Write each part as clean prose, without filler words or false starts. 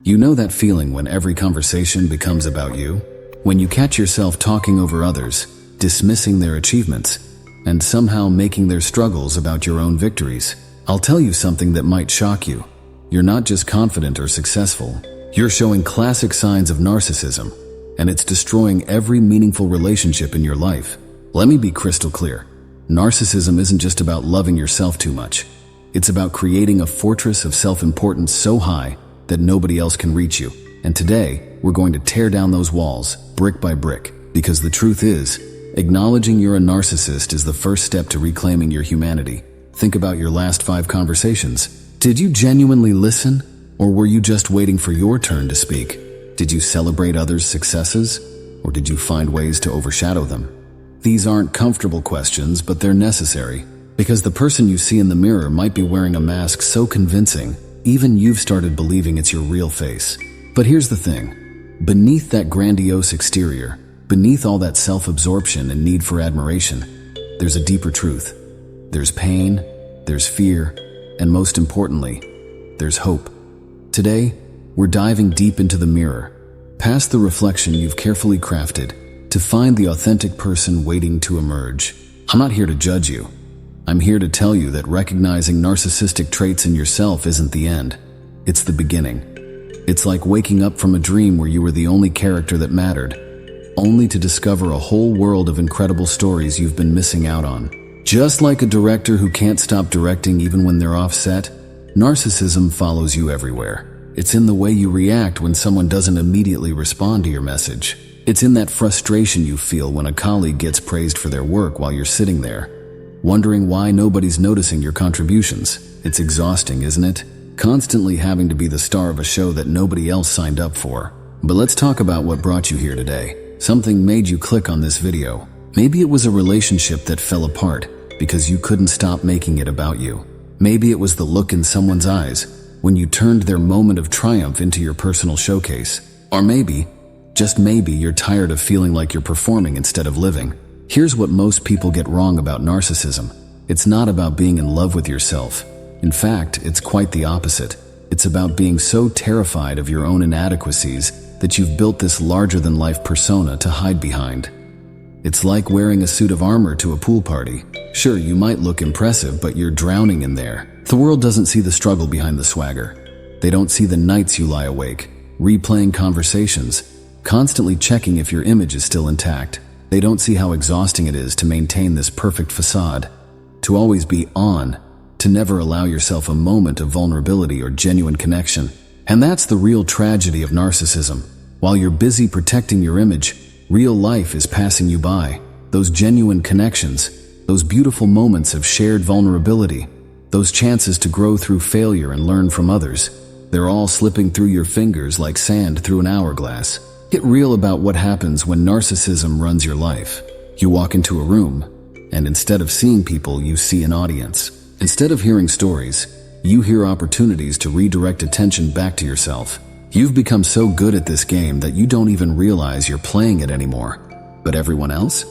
You know that feeling when every conversation becomes about you? When you catch yourself talking over others, dismissing their achievements, and somehow making their struggles about your own victories. I'll tell you something that might shock you. You're not just confident or successful. You're showing classic signs of narcissism, and it's destroying every meaningful relationship in your life. Let me be crystal clear. Narcissism isn't just about loving yourself too much. It's about creating a fortress of self-importance so high that nobody else can reach you. And today, we're going to tear down those walls, brick by brick, because the truth is, acknowledging you're a narcissist is the first step to reclaiming your humanity. Think about your last 5 conversations. Did you genuinely listen, or were you just waiting for your turn to speak? Did you celebrate others' successes, or did you find ways to overshadow them? These aren't comfortable questions, but they're necessary, because the person you see in the mirror might be wearing a mask so convincing, even you've started believing it's your real face. But here's the thing. Beneath that grandiose exterior, beneath all that self-absorption and need for admiration, there's a deeper truth. There's pain, there's fear, and most importantly, there's hope. Today, we're diving deep into the mirror, past the reflection you've carefully crafted, to find the authentic person waiting to emerge. I'm not here to judge you. I'm here to tell you that recognizing narcissistic traits in yourself isn't the end. It's the beginning. It's like waking up from a dream where you were the only character that mattered, only to discover a whole world of incredible stories you've been missing out on. Just like a director who can't stop directing even when they're off set, narcissism follows you everywhere. It's in the way you react when someone doesn't immediately respond to your message. It's in that frustration you feel when a colleague gets praised for their work while you're sitting there, wondering why nobody's noticing your contributions. It's exhausting, isn't it? Constantly having to be the star of a show that nobody else signed up for. But let's talk about what brought you here today. Something made you click on this video. Maybe it was a relationship that fell apart because you couldn't stop making it about you. Maybe it was the look in someone's eyes when you turned their moment of triumph into your personal showcase. Or maybe, just maybe, you're tired of feeling like you're performing instead of living. Here's what most people get wrong about narcissism. It's not about being in love with yourself. In fact, it's quite the opposite. It's about being so terrified of your own inadequacies that you've built this larger-than-life persona to hide behind. It's like wearing a suit of armor to a pool party. Sure, you might look impressive, but you're drowning in there. The world doesn't see the struggle behind the swagger. They don't see the nights you lie awake, replaying conversations, constantly checking if your image is still intact. They don't see how exhausting it is to maintain this perfect facade, to always be on, to never allow yourself a moment of vulnerability or genuine connection. And that's the real tragedy of narcissism. While you're busy protecting your image, real life is passing you by. Those genuine connections, those beautiful moments of shared vulnerability, those chances to grow through failure and learn from others, they're all slipping through your fingers like sand through an hourglass. Get real about what happens when narcissism runs your life. You walk into a room, and instead of seeing people, you see an audience. Instead of hearing stories, you hear opportunities to redirect attention back to yourself. You've become so good at this game that you don't even realize you're playing it anymore. But everyone else?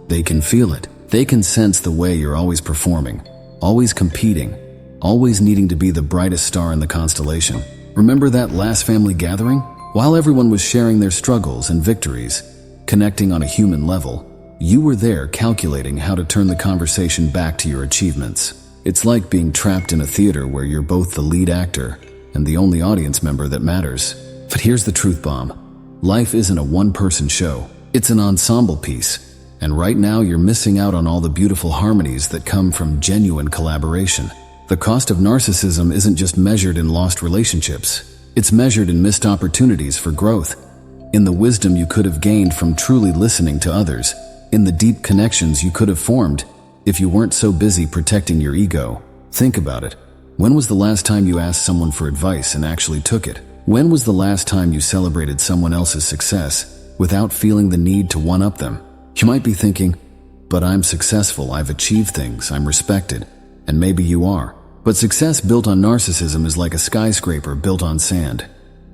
They can feel it. They can sense the way you're always performing, always competing, always needing to be the brightest star in the constellation. Remember that last family gathering? While everyone was sharing their struggles and victories, connecting on a human level, you were there calculating how to turn the conversation back to your achievements. It's like being trapped in a theater where you're both the lead actor and the only audience member that matters. But here's the truth bomb. Life isn't a one-person show. It's an ensemble piece. And right now you're missing out on all the beautiful harmonies that come from genuine collaboration. The cost of narcissism isn't just measured in lost relationships. It's measured in missed opportunities for growth, in the wisdom you could have gained from truly listening to others, in the deep connections you could have formed if you weren't so busy protecting your ego. Think about it. When was the last time you asked someone for advice and actually took it? When was the last time you celebrated someone else's success without feeling the need to one-up them? You might be thinking, but I'm successful, I've achieved things, I'm respected. And maybe you are. But success built on narcissism is like a skyscraper built on sand.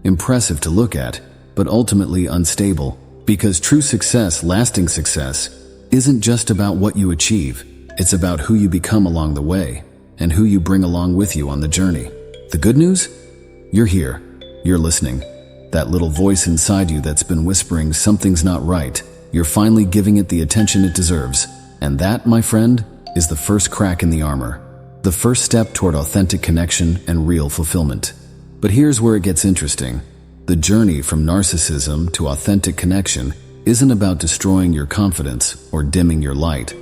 Impressive to look at, but ultimately unstable. Because true success, lasting success, isn't just about what you achieve. It's about who you become along the way, and who you bring along with you on the journey. The good news? You're here. You're listening. That little voice inside you that's been whispering something's not right, you're finally giving it the attention it deserves. And that, my friend, is the first crack in the armor. The first step toward authentic connection and real fulfillment. But here's where it gets interesting. The journey from narcissism to authentic connection isn't about destroying your confidence or dimming your light.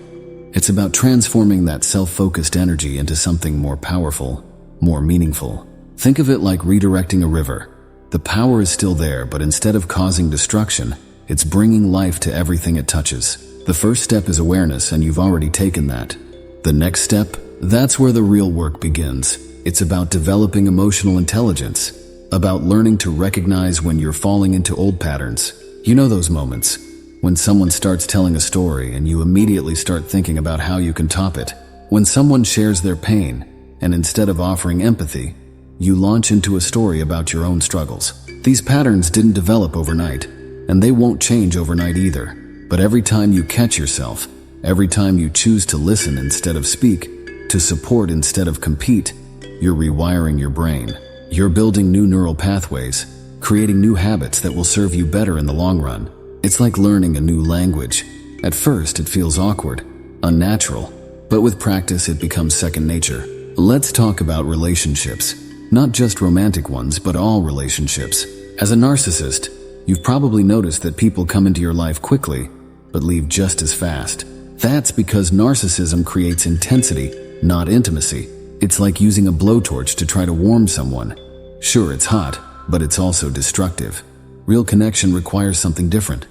It's about transforming that self-focused energy into something more powerful, more meaningful. Think of it like redirecting a river. The power is still there, but instead of causing destruction, it's bringing life to everything it touches. The first step is awareness, and you've already taken that. The next step, that's where the real work begins. It's about developing emotional intelligence, about learning to recognize when you're falling into old patterns. You know those moments when someone starts telling a story and you immediately start thinking about how you can top it. When someone shares their pain, and instead of offering empathy, you launch into a story about your own struggles. These patterns didn't develop overnight, and they won't change overnight either. But every time you catch yourself, every time you choose to listen instead of speak, to support instead of compete, you're rewiring your brain. You're building new neural pathways, creating new habits that will serve you better in the long run. It's like learning a new language. At first, it feels awkward, unnatural, but with practice, it becomes second nature. Let's talk about relationships. Not just romantic ones, but all relationships. As a narcissist, you've probably noticed that people come into your life quickly, but leave just as fast. That's because narcissism creates intensity, not intimacy. It's like using a blowtorch to try to warm someone. Sure, it's hot, but it's also destructive. Real connection requires something different.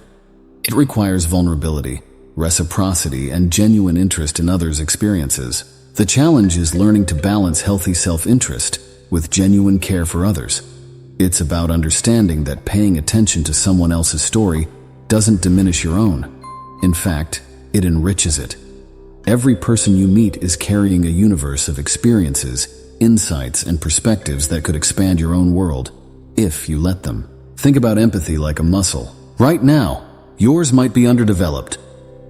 It requires vulnerability, reciprocity, and genuine interest in others' experiences. The challenge is learning to balance healthy self-interest with genuine care for others. It's about understanding that paying attention to someone else's story doesn't diminish your own. In fact, it enriches it. Every person you meet is carrying a universe of experiences, insights, and perspectives that could expand your own world, if you let them. Think about empathy like a muscle. Right now, yours might be underdeveloped,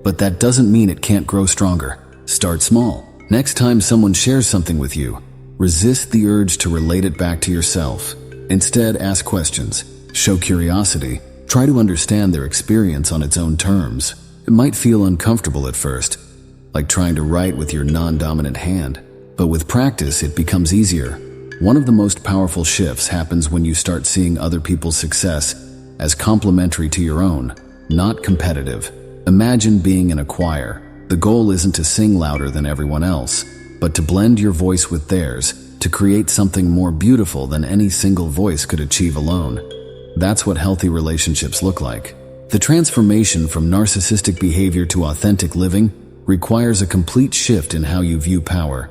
but that doesn't mean it can't grow stronger. Start small. Next time someone shares something with you, resist the urge to relate it back to yourself. Instead, ask questions. Show curiosity. Try to understand their experience on its own terms. It might feel uncomfortable at first, like trying to write with your non-dominant hand. But with practice, it becomes easier. One of the most powerful shifts happens when you start seeing other people's success as complementary to your own, not competitive. Imagine being in a choir. The goal isn't to sing louder than everyone else, but to blend your voice with theirs, to create something more beautiful than any single voice could achieve alone. That's what healthy relationships look like. The transformation from narcissistic behavior to authentic living requires a complete shift in how you view power.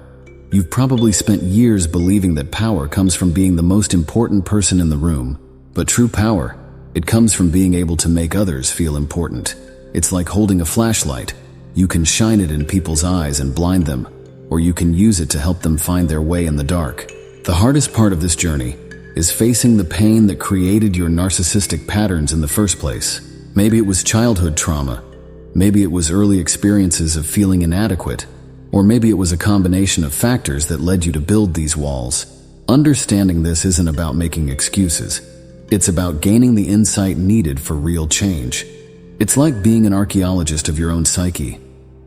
You've probably spent years believing that power comes from being the most important person in the room. But true power, it comes from being able to make others feel important. It's like holding a flashlight. You can shine it in people's eyes and blind them, or you can use it to help them find their way in the dark. The hardest part of this journey is facing the pain that created your narcissistic patterns in the first place. Maybe it was childhood trauma. Maybe it was early experiences of feeling inadequate. Or maybe it was a combination of factors that led you to build these walls. Understanding this isn't about making excuses. It's about gaining the insight needed for real change. It's like being an archaeologist of your own psyche,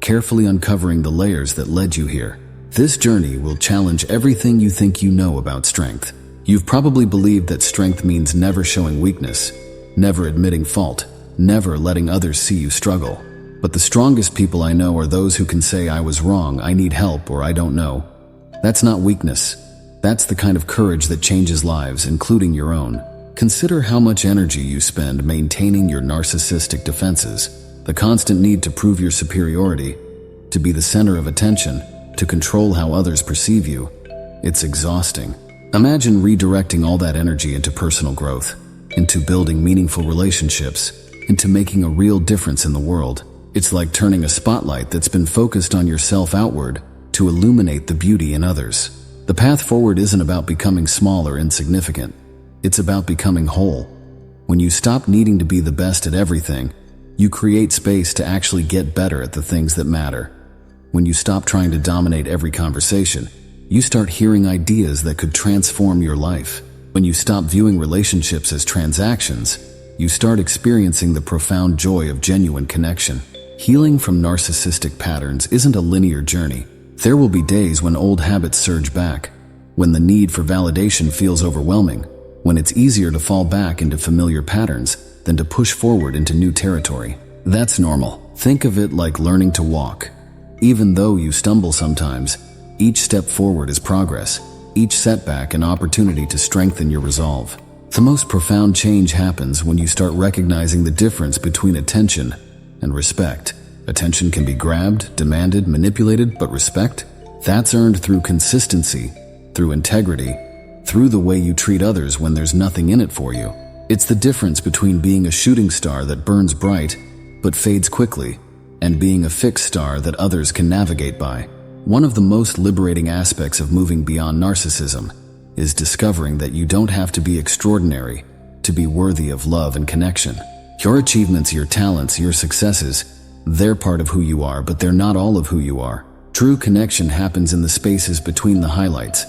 carefully uncovering the layers that led you here. This journey will challenge everything you think you know about strength. You've probably believed that strength means never showing weakness, never admitting fault, never letting others see you struggle. But the strongest people I know are those who can say, "I was wrong, I need help, or I don't know." That's not weakness. That's the kind of courage that changes lives, including your own. Consider how much energy you spend maintaining your narcissistic defenses, the constant need to prove your superiority, to be the center of attention, to control how others perceive you. It's exhausting. Imagine redirecting all that energy into personal growth, into building meaningful relationships, into making a real difference in the world. It's like turning a spotlight that's been focused on yourself outward to illuminate the beauty in others. The path forward isn't about becoming small or insignificant. It's about becoming whole. When you stop needing to be the best at everything, you create space to actually get better at the things that matter. When you stop trying to dominate every conversation, you start hearing ideas that could transform your life. When you stop viewing relationships as transactions, you start experiencing the profound joy of genuine connection. Healing from narcissistic patterns isn't a linear journey. There will be days when old habits surge back, when the need for validation feels overwhelming, when it's easier to fall back into familiar patterns than to push forward into new territory. That's normal. Think of it like learning to walk. Even though you stumble sometimes, each step forward is progress, each setback an opportunity to strengthen your resolve. The most profound change happens when you start recognizing the difference between attention and respect. Attention can be grabbed, demanded, manipulated, but respect? That's earned through consistency, through integrity, through the way you treat others when there's nothing in it for you. It's the difference between being a shooting star that burns bright but fades quickly, and being a fixed star that others can navigate by. One of the most liberating aspects of moving beyond narcissism is discovering that you don't have to be extraordinary to be worthy of love and connection. Your achievements, your talents, your successes, they're part of who you are, but they're not all of who you are. True connection happens in the spaces between the highlights,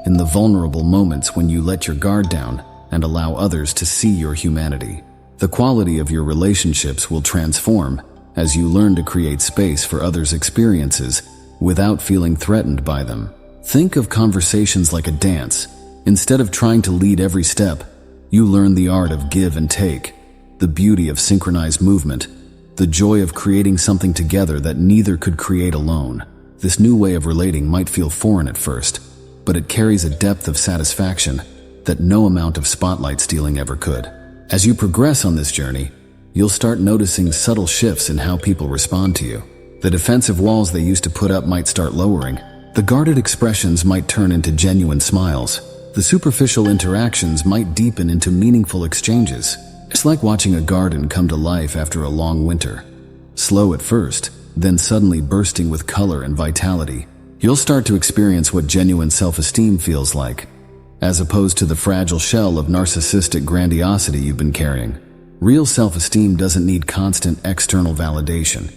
in the vulnerable moments when you let your guard down and allow others to see your humanity. The quality of your relationships will transform as you learn to create space for others' experiences without feeling threatened by them. Think of conversations like a dance. Instead of trying to lead every step, you learn the art of give and take, the beauty of synchronized movement, the joy of creating something together that neither could create alone. This new way of relating might feel foreign at first, but it carries a depth of satisfaction that no amount of spotlight stealing ever could. As you progress on this journey, you'll start noticing subtle shifts in how people respond to you. The defensive walls they used to put up might start lowering. The guarded expressions might turn into genuine smiles. The superficial interactions might deepen into meaningful exchanges. It's like watching a garden come to life after a long winter. Slow at first, then suddenly bursting with color and vitality. You'll start to experience what genuine self-esteem feels like, as opposed to the fragile shell of narcissistic grandiosity you've been carrying. Real self-esteem doesn't need constant external validation.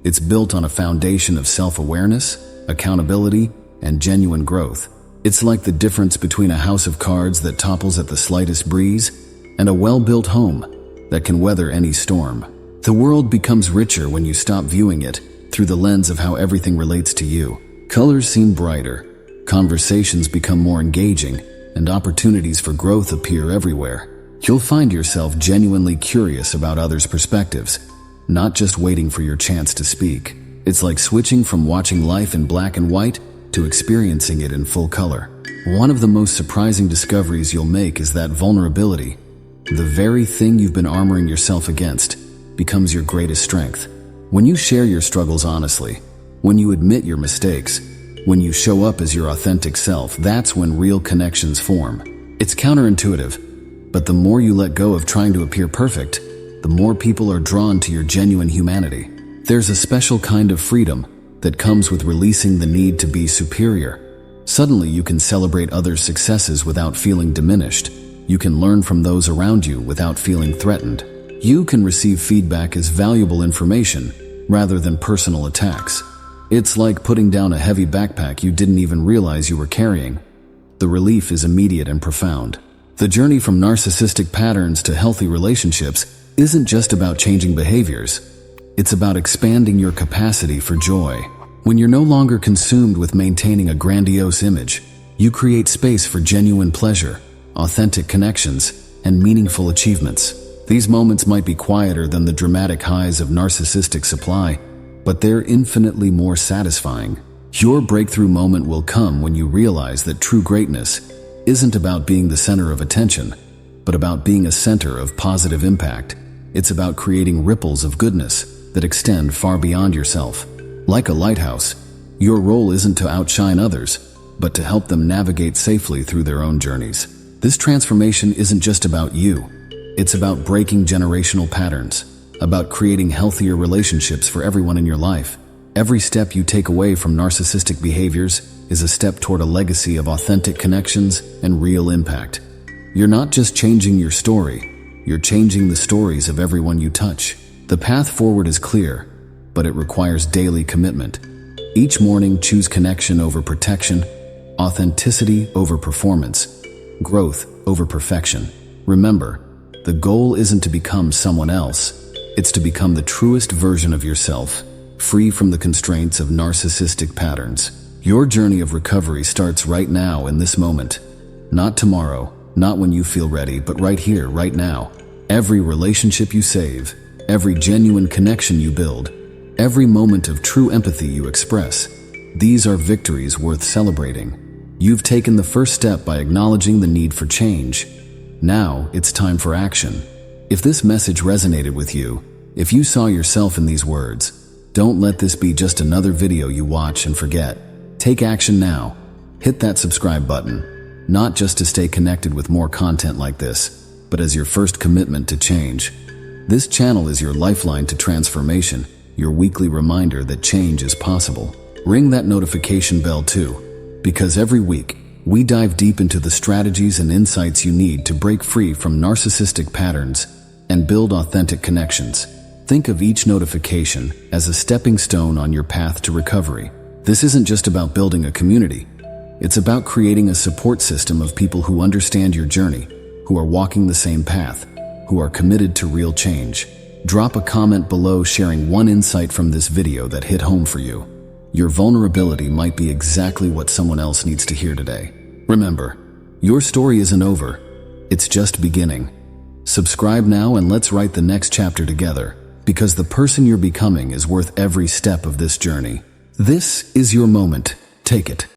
It's built on a foundation of self-awareness, accountability, and genuine growth. It's like the difference between a house of cards that topples at the slightest breeze and a well-built home that can weather any storm. The world becomes richer when you stop viewing it through the lens of how everything relates to you. Colors seem brighter, conversations become more engaging, and opportunities for growth appear everywhere. You'll find yourself genuinely curious about others' perspectives, not just waiting for your chance to speak. It's like switching from watching life in black and white to experiencing it in full color. One of the most surprising discoveries you'll make is that vulnerability, the very thing you've been armoring yourself against, becomes your greatest strength. When you share your struggles honestly, when you admit your mistakes, when you show up as your authentic self, that's when real connections form. It's counterintuitive, but the more you let go of trying to appear perfect, the more people are drawn to your genuine humanity. There's a special kind of freedom that comes with releasing the need to be superior. Suddenly you can celebrate others' successes without feeling diminished. You can learn from those around you without feeling threatened. You can receive feedback as valuable information rather than personal attacks. It's like putting down a heavy backpack you didn't even realize you were carrying. The relief is immediate and profound. The journey from narcissistic patterns to healthy relationships isn't just about changing behaviors. It's about expanding your capacity for joy. When you're no longer consumed with maintaining a grandiose image, you create space for genuine pleasure, authentic connections, and meaningful achievements. These moments might be quieter than the dramatic highs of narcissistic supply, but they're infinitely more satisfying. Your breakthrough moment will come when you realize that true greatness isn't about being the center of attention, but about being a center of positive impact. It's about creating ripples of goodness that extend far beyond yourself. Like a lighthouse, your role isn't to outshine others, but to help them navigate safely through their own journeys. This transformation isn't just about you. It's about breaking generational patterns, about creating healthier relationships for everyone in your life. Every step you take away from narcissistic behaviors is a step toward a legacy of authentic connections and real impact. You're not just changing your story, you're changing the stories of everyone you touch. The path forward is clear, but it requires daily commitment. Each morning, choose connection over protection, authenticity over performance. growth over perfection. Remember, the goal isn't to become someone else, it's to become the truest version of yourself, free from the constraints of narcissistic patterns. Your journey of recovery starts right now in this moment. Not tomorrow, not when you feel ready, but right here, right now. Every relationship you save, every genuine connection you build, every moment of true empathy you express, these are victories worth celebrating. You've taken the first step by acknowledging the need for change. Now it's time for action. If this message resonated with you, if you saw yourself in these words, don't let this be just another video you watch and forget. Take action now. Hit that subscribe button, not just to stay connected with more content like this, but as your first commitment to change. This channel is your lifeline to transformation, your weekly reminder that change is possible. Ring that notification bell too, because every week, we dive deep into the strategies and insights you need to break free from narcissistic patterns and build authentic connections. Think of each notification as a stepping stone on your path to recovery. This isn't just about building a community. It's about creating a support system of people who understand your journey, who are walking the same path, who are committed to real change. Drop a comment below sharing one insight from this video that hit home for you. Your vulnerability might be exactly what someone else needs to hear today. Remember, your story isn't over. It's just beginning. Subscribe now and let's write the next chapter together, because the person you're becoming is worth every step of this journey. This is your moment. Take it.